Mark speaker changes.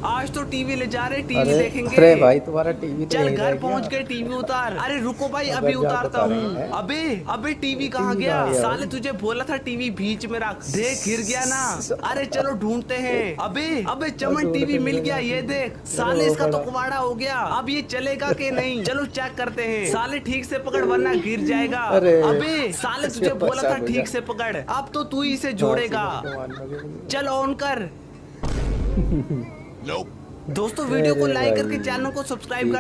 Speaker 1: आज तो टीवी ले जा रहे, टीवी
Speaker 2: अरे
Speaker 1: देखेंगे।
Speaker 2: अरे भाई तुम्हारा टीवी तो
Speaker 1: चल
Speaker 2: यहीं रह
Speaker 1: घर पहुंच
Speaker 2: गया।
Speaker 1: गए, टीवी उतार। अरे रुको भाई,
Speaker 2: अबे
Speaker 1: अभी
Speaker 2: जा
Speaker 1: उतारता
Speaker 2: बता रहे
Speaker 1: हूँ।
Speaker 2: हैं।
Speaker 1: अबे अबे टीवी कहाँ
Speaker 2: टीवी
Speaker 1: गया?
Speaker 2: कहाँ गया
Speaker 1: साले
Speaker 2: भाई?
Speaker 1: तुझे बोला था टीवी बीच में रख, देख गिर गया ना। अरे चलो ढूंढते हैं। अबे अबे चमन टीवी मिल गया, ये देख। साले इसका तो कुवाड़ा हो गया, अब ये चलेगा कि नहीं? चलो चेक करते हैं। साले ठीक से पकड़ वरना गिर जाएगा।
Speaker 2: अरे
Speaker 1: अबे साले तुझे बोला था ठीक से पकड़, अब तो तू ही इसे जोड़ेगा। चल ऑन कर। दोस्तों वीडियो को लाइक करके चैनल को सब्सक्राइब कर